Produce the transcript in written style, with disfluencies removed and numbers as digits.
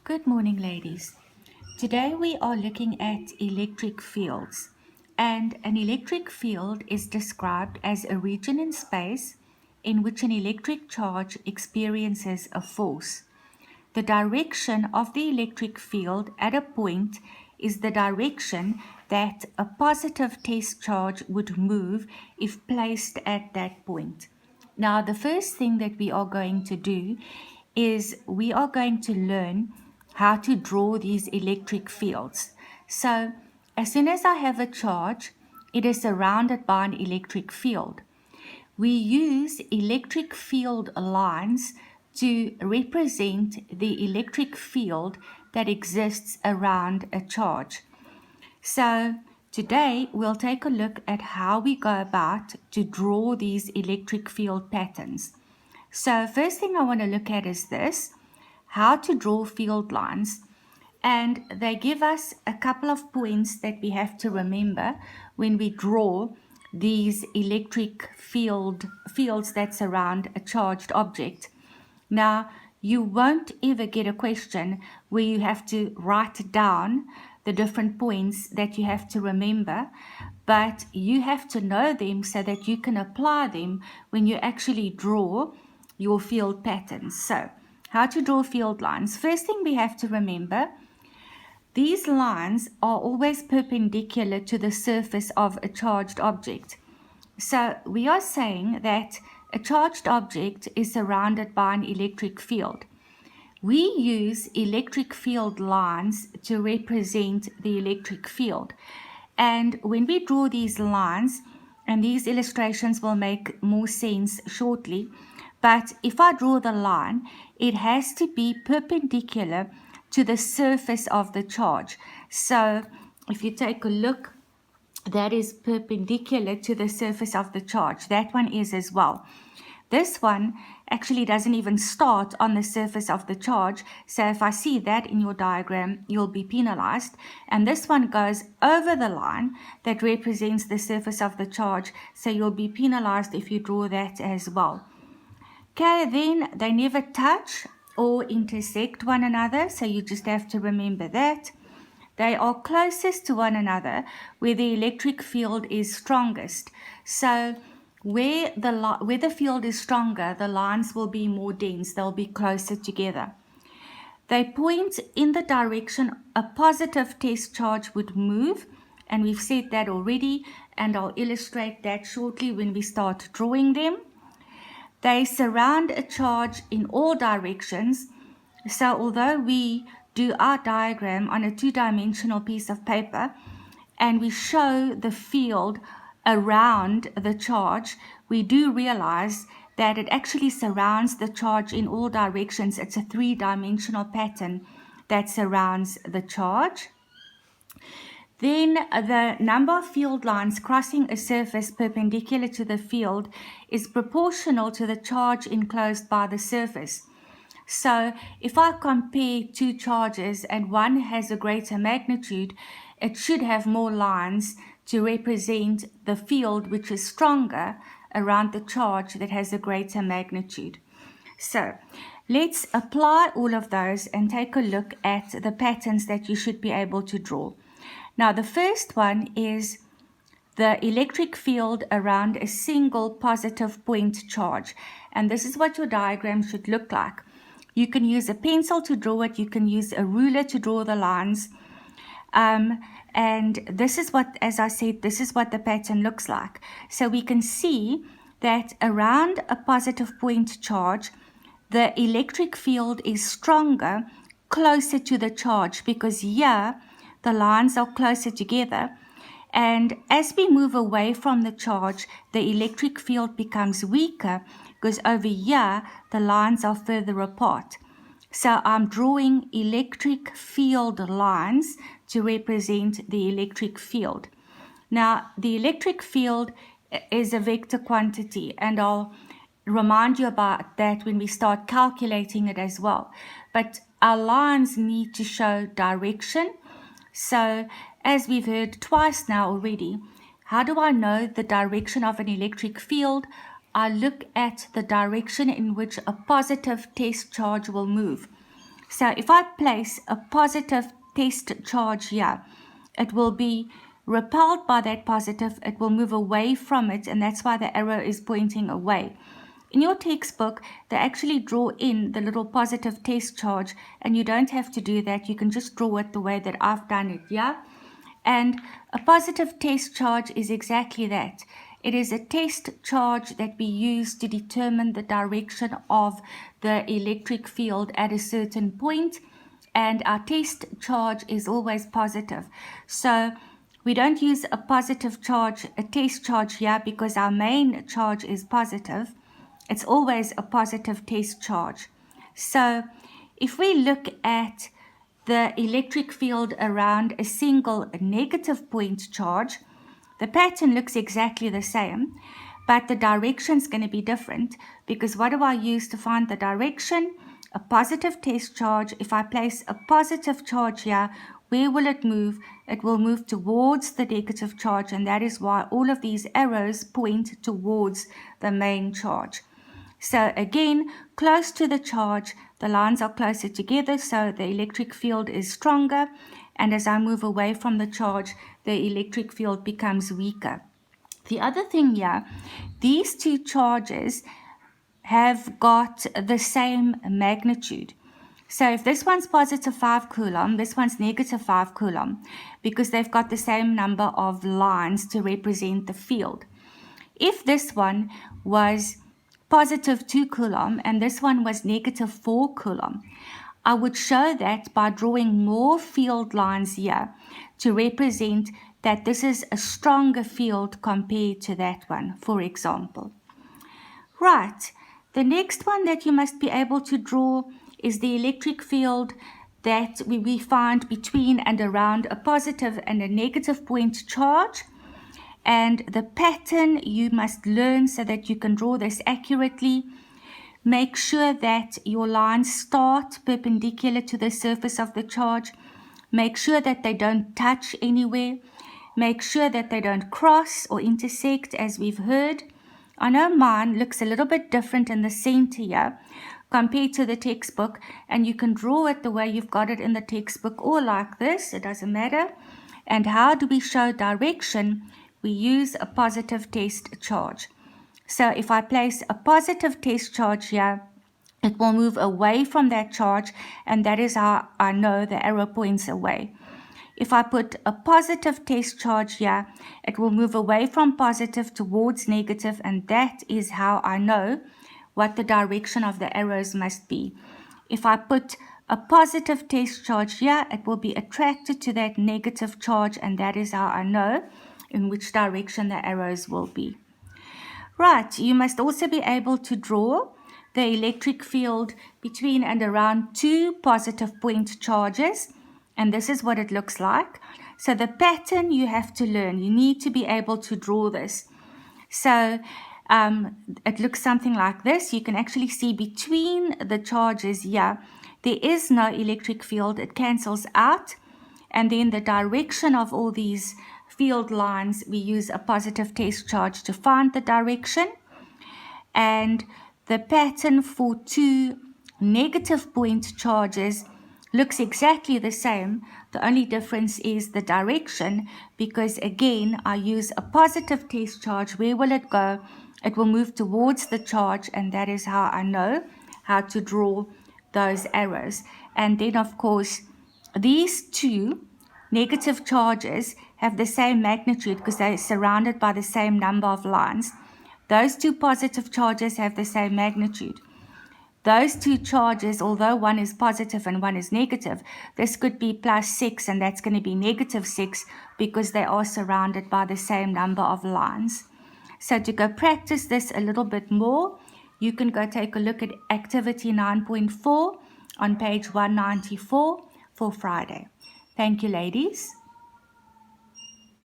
Good morning, ladies. Today we are looking at electric fields, and an electric field is described as a region in space in which an electric charge experiences a force. The direction of the electric field at a point is the direction that a positive test charge would move if placed at that point. Now, the first thing that we are going to do is we are going to learn how to draw these electric fields. So, as soon as I have a charge, it is surrounded by an electric field. We use electric field lines to represent the electric field that exists around a charge. So today we'll take a look at how we go about to draw these electric field patterns. So first thing I want to look at is this, how to draw field lines. And they give us a couple of points that we have to remember when we draw these electric fields that surround a charged object. Now, you won't ever get a question where you have to write down the different points that you have to remember, but you have to know them so that you can apply them when you actually draw your field patterns. So, how to draw field lines. First thing we have to remember, these lines are always perpendicular to the surface of a charged object. So we are saying that a charged object is surrounded by an electric field. We use electric field lines to represent the electric field. And when we draw these lines, and these illustrations will make more sense shortly, but if I draw the line, it has to be perpendicular to the surface of the charge. So if you take a look, that is perpendicular to the surface of the charge. That one is as well. This one actually doesn't even start on the surface of the charge. So if I see that in your diagram, you'll be penalized. And this one goes over the line that represents the surface of the charge. So you'll be penalized if you draw that as well. Okay, then they never touch or intersect one another. So you just have to remember that. They are closest to one another where the electric field is strongest. So where the field is stronger, the lines will be more dense. They'll be closer together. They point in the direction a positive test charge would move. And we've said that already. And I'll illustrate that shortly when we start drawing them. They surround a charge in all directions. So although we do our diagram on a two-dimensional piece of paper and we show the field around the charge, we do realize that it actually surrounds the charge in all directions. It's a three-dimensional pattern that surrounds the charge. Then the number of field lines crossing a surface perpendicular to the field is proportional to the charge enclosed by the surface. So if I compare two charges and one has a greater magnitude, it should have more lines to represent the field which is stronger around the charge that has a greater magnitude. So let's apply all of those and take a look at the patterns that you should be able to draw. Now the first one is the electric field around a single positive point charge. And this is what your diagram should look like. You can use a pencil to draw it. You can use a ruler to draw the lines. And this is what, as I said, this is what the pattern looks like. So we can see that around a positive point charge, the electric field is stronger, closer to the charge, because here the lines are closer together. And as we move away from the charge, the electric field becomes weaker because over here the lines are further apart. So I'm drawing electric field lines to represent the electric field. Now the electric field is a vector quantity, and I'll remind you about that when we start calculating it as well. But our lines need to show direction. So as we've heard twice now already, how do I know the direction of an electric field? I look at the direction in which a positive test charge will move. So if I place a positive test charge here, it will be repelled by that positive, it will move away from it, and that's why the arrow is pointing away. In your textbook, they actually draw in the little positive test charge, and you don't have to do that. You can just draw it the way that I've done it, yeah? And a positive test charge is exactly that. It is a test charge that we use to determine the direction of the electric field at a certain point, and our test charge is always positive. So we don't use a positive charge, a test charge here, because our main charge is positive. It's always a positive test charge. So if we look at the electric field around a single negative point charge, the pattern looks exactly the same, but the direction is going to be different, because what do I use to find the direction? A positive test charge. If I place a positive charge here, where will it move? It will move towards the negative charge, and that is why all of these arrows point towards the main charge. So again, close to the charge, the lines are closer together, so the electric field is stronger, and as I move away from the charge, the electric field becomes weaker. The other thing here, these two charges have got the same magnitude. So if this one's positive 5 coulomb, this one's negative 5 coulomb, because they've got the same number of lines to represent the field. If this one was positive 2 coulomb and this one was negative 4 coulomb, I would show that by drawing more field lines here to represent that this is a stronger field compared to that one, for example. Right, the next one that you must be able to draw is the electric field that we find between and around a positive and a negative point charge. And the pattern you must learn so that you can draw this accurately. Make sure that your lines start perpendicular to the surface of the charge. Make sure that they don't touch anywhere. Make sure that they don't cross or intersect, as we've heard. I know mine looks a little bit different in the center here compared to the textbook, and you can draw it the way you've got it in the textbook or like this, it doesn't matter. And how do we show direction? We use a positive test charge. So if I place a positive test charge here, it will move away from that charge, and that is how I know the arrow points away. If I put a positive test charge here, it will move away from positive towards negative, and that is how I know what the direction of the arrows must be. If I put a positive test charge here, it will be attracted to that negative charge, and that is how I know in which direction the arrows will be. Right, you must also be able to draw the electric field between and around two positive point charges, and this is what it looks like. So the pattern you have to learn, you need to be able to draw this. So it looks something like this. You can actually see between the charges here, there is no electric field, it cancels out, and then the direction of all these field lines, we use a positive test charge to find the direction. And the pattern for two negative point charges looks exactly the same. The only difference is the direction, because again, I use a positive test charge. Where will it go? It will move towards the charge, and that is how I know how to draw those arrows. And then, of course, these two negative charges have the same magnitude because they're surrounded by the same number of lines. Those two positive charges have the same magnitude. Those two charges, although one is positive and one is negative, this could be plus 6 and that's going to be negative 6 because they are surrounded by the same number of lines. So to go practice this a little bit more, you can go take a look at activity 9.4 on page 194 for Friday. Thank you, ladies.